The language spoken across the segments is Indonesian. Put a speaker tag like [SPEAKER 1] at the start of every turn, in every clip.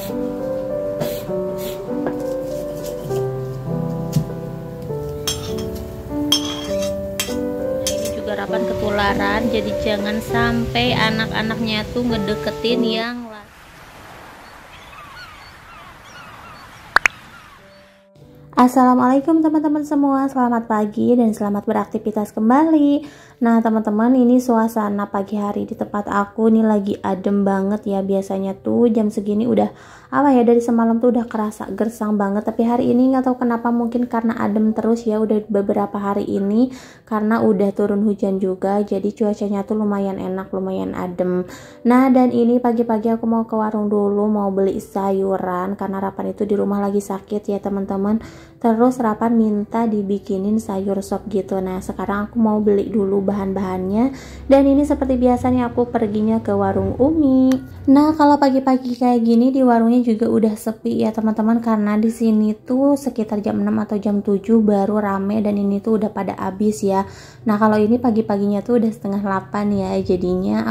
[SPEAKER 1] Rapan ketularan, jadi jangan sampai anak-anaknya tuh ngedeketin yang lain.
[SPEAKER 2] Assalamualaikum teman-teman semua, selamat pagi dan selamat beraktivitas kembali. Nah teman-teman, ini suasana pagi hari di tempat aku nih lagi adem banget ya. Biasanya tuh jam segini udah dari semalam tuh udah kerasa gersang banget, tapi hari ini nggak tahu kenapa, mungkin karena adem terus ya udah beberapa hari ini, karena udah turun hujan juga, jadi cuacanya tuh lumayan enak, lumayan adem. Nah dan ini pagi-pagi aku mau ke warung dulu, mau beli sayuran karena Rapan itu di rumah lagi sakit ya teman-teman. Terus Rapan minta dibikinin sayur sop gitu. Nah sekarang aku mau beli dulu bahan-bahannya, dan ini seperti biasa nih aku perginya ke warung Umi. Nah kalau pagi-pagi kayak gini di warungnya juga udah sepi ya teman-teman, karena di sini tuh sekitar jam 6 atau jam 7 baru rame, dan ini tuh udah pada habis ya. Nah kalau ini pagi-paginya tuh udah setengah 8 ya, jadinya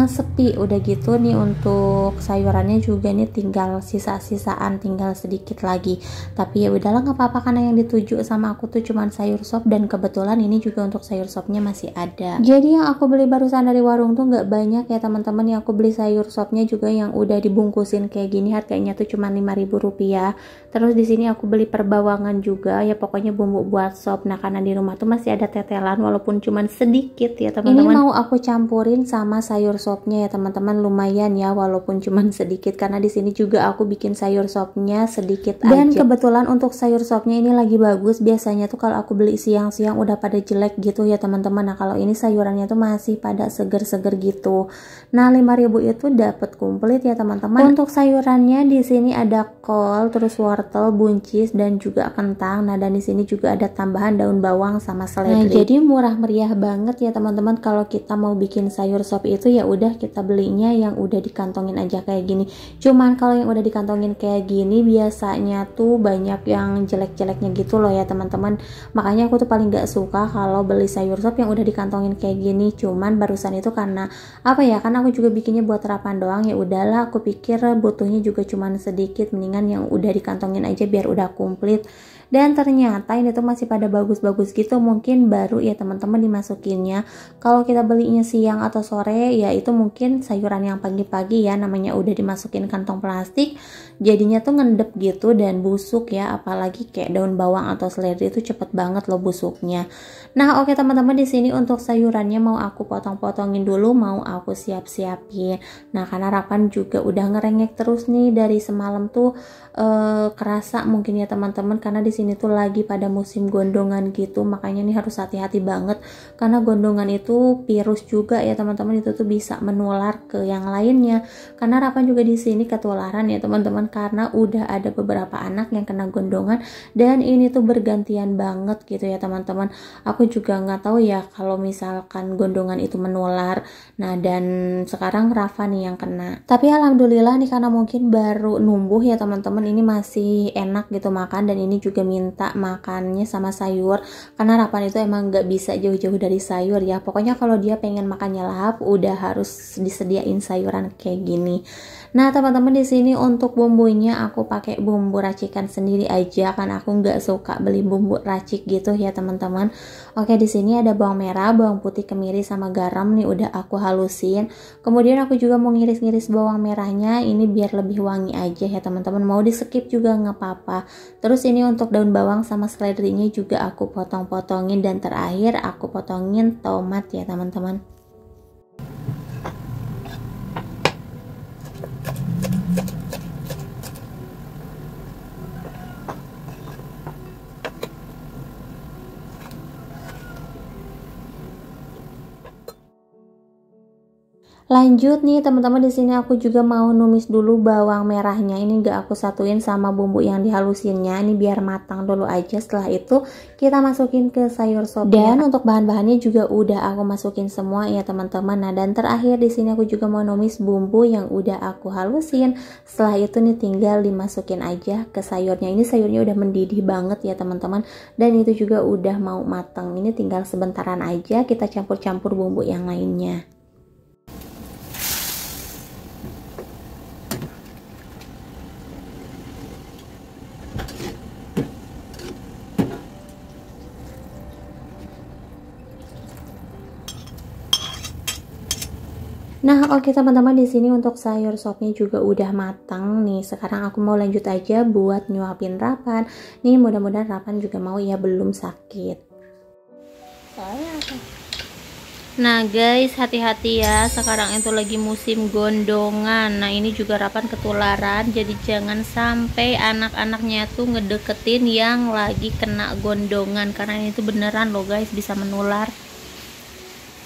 [SPEAKER 2] sepi udah gitu nih. Untuk sayurannya juga nih tinggal sisa-sisaan, tinggal sedikit lagi, tapi ya udahlah nggak apa-apa karena yang dituju sama aku tuh cuman sayur sop, dan kebetulan ini juga untuk sayur sopnya masih ada. Jadi yang aku beli barusan dari warung tuh nggak banyak ya teman-teman. Yang aku beli sayur sopnya juga yang udah dibungkusin kayak gini, harganya tuh cuma 5.000 rupiah. Terus di sini aku beli perbawangan juga ya, pokoknya bumbu buat sop. Nah karena di rumah tuh masih ada tetelan walaupun cuman sedikit ya teman-teman. Ini mau aku campurin sama sayur sopnya ya teman-teman, lumayan ya walaupun cuman sedikit, karena di sini juga aku bikin sayur sopnya sedikit aja. Dan kebetulan untuk sayur sopnya ini lagi bagus. Biasanya tuh kalau aku beli siang-siang udah pada jelek gitu ya teman-teman. Nah kalau ini sayurannya tuh masih pada seger-seger gitu. Nah 5.000 itu dapat komplit ya teman-teman. Untuk sayurannya di sini ada kol, terus wortel, buncis, dan juga kentang. Nah dan di sini juga ada tambahan daun bawang sama seledri. Nah jadi murah meriah banget ya teman-teman. Kalau kita mau bikin sayur sop itu ya udah kita belinya yang udah dikantongin aja kayak gini. Cuman kalau yang udah dikantongin kayak gini biasanya tuh banyak yang jelek-jeleknya gitu loh ya teman-teman. Makanya aku tuh paling gak suka kalau beli sayur sop yang udah dikantongin kayak gini. Cuman barusan itu karena karena aku juga bikinnya buat Rapan doang, ya udahlah aku pikir butuhnya juga cuman sedikit, mendingan yang udah dikantongin aja biar udah komplit. Dan ternyata ini tuh masih pada bagus-bagus gitu, mungkin baru ya teman-teman dimasukinnya. Kalau kita belinya siang atau sore ya itu mungkin sayuran yang pagi-pagi ya, namanya udah dimasukin kantong plastik, jadinya tuh ngendep gitu dan busuk ya, apalagi kayak daun bawang atau seledri itu cepet banget loh busuknya. Nah oke teman-teman, di sini untuk sayurannya mau aku potong-potongin dulu, mau aku siap-siapin. Nah karena Rapan juga udah ngerengek terus nih dari semalam tuh, kerasa mungkin ya teman-teman, karena di sini tuh lagi pada musim gondongan gitu, makanya nih harus hati-hati banget karena gondongan itu virus juga ya teman-teman, itu tuh bisa menular ke yang lainnya. Karena Rapan juga di sini ketularan ya teman-teman, karena udah ada beberapa anak yang kena gondongan, dan ini tuh bergantian banget gitu ya teman-teman. Aku juga nggak tahu ya kalau misalkan gondongan itu menular. Nah dan sekarang Rafa nih yang kena, tapi alhamdulillah nih karena mungkin baru numbuh ya teman-teman, ini masih enak gitu makan, dan ini juga minta makannya sama sayur karena Rapan itu emang nggak bisa jauh-jauh dari sayur ya. Pokoknya kalau dia pengen makannya lahap udah harus disediain sayuran kayak gini. Nah teman-teman, di sini untuk bumbunya aku pakai bumbu racikan sendiri aja, kan aku nggak suka beli bumbu racik gitu ya teman-teman. Oke, di sini ada bawang merah, bawang putih kemiri sama garam nih udah aku halusin. Kemudian aku juga mau ngiris-ngiris bawang merahnya ini biar lebih wangi aja ya teman-teman. Mau di skip juga nggak apa-apa. Terus ini untuk daun bawang sama seledrinya juga aku potong-potongin, dan terakhir aku potongin tomat ya teman-teman. Lanjut nih teman-teman, di sini aku juga mau numis dulu bawang merahnya. Ini enggak aku satuin sama bumbu yang dihalusinnya, ini biar matang dulu aja. Setelah itu kita masukin ke sayur sop. Dan untuk bahan-bahannya juga udah aku masukin semua ya teman-teman. Nah dan terakhir di sini aku juga mau numis bumbu yang udah aku halusin. Setelah itu nih tinggal dimasukin aja ke sayurnya. Ini sayurnya udah mendidih banget ya teman-teman, dan itu juga udah mau matang. Ini tinggal sebentaran aja kita campur-campur bumbu yang lainnya. Nah, oke teman-teman, di sini untuk sayur sopnya juga udah matang nih. Sekarang aku mau lanjut aja buat nyuapin Rapan. Nih, mudah-mudahan Rapan juga mau ya, belum sakit.
[SPEAKER 1] Nah guys, hati-hati ya, sekarang itu lagi musim gondongan. Nah ini juga Rapan ketularan, jadi jangan sampai anak-anaknya tuh ngedeketin yang lagi kena gondongan, karena ini tuh beneran loh guys, bisa menular.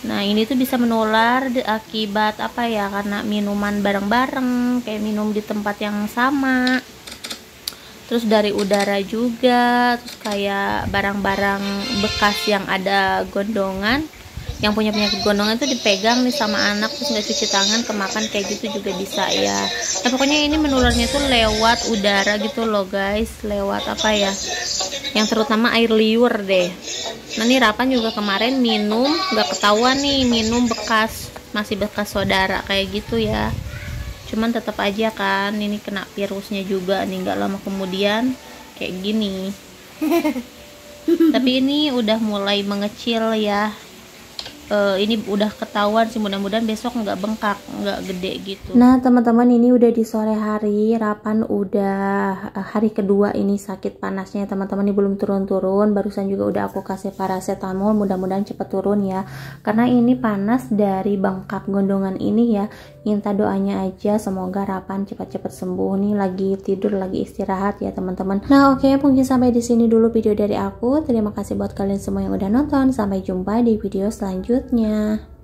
[SPEAKER 1] Nah ini tuh bisa menular akibat apa ya, karena minuman bareng-bareng, kayak minum di tempat yang sama, terus dari udara juga, terus kayak barang-barang bekas yang ada gondongan, yang punya penyakit gondongan itu dipegang nih sama anak, terus nggak cuci tangan, kemakan kayak gitu juga bisa ya. Nah pokoknya ini menularnya tuh lewat udara gitu loh guys, lewat apa ya, yang terutama air liur deh. Nah nih Rapan juga kemarin minum, nggak ketahuan nih, minum bekas, masih bekas saudara kayak gitu ya, cuman tetap aja kan ini kena virusnya juga nih nggak lama kemudian kayak gini. Tapi ini udah mulai mengecil ya. Ini udah ketahuan sih, mudah-mudahan besok nggak bengkak, nggak gede gitu.
[SPEAKER 2] Nah teman-teman, ini udah di sore hari, Rapan udah hari kedua ini sakit panasnya teman-teman, ini belum turun-turun. Barusan juga udah aku kasih paracetamol, mudah-mudahan cepet turun ya, karena ini panas dari bengkak gondongan ini ya. Minta doanya aja semoga Rapan cepat-cepat sembuh. Nih lagi tidur, lagi istirahat ya teman-teman. Nah oke, mungkin sampai di sini dulu video dari aku. Terima kasih buat kalian semua yang udah nonton. Sampai jumpa di video selanjutnya.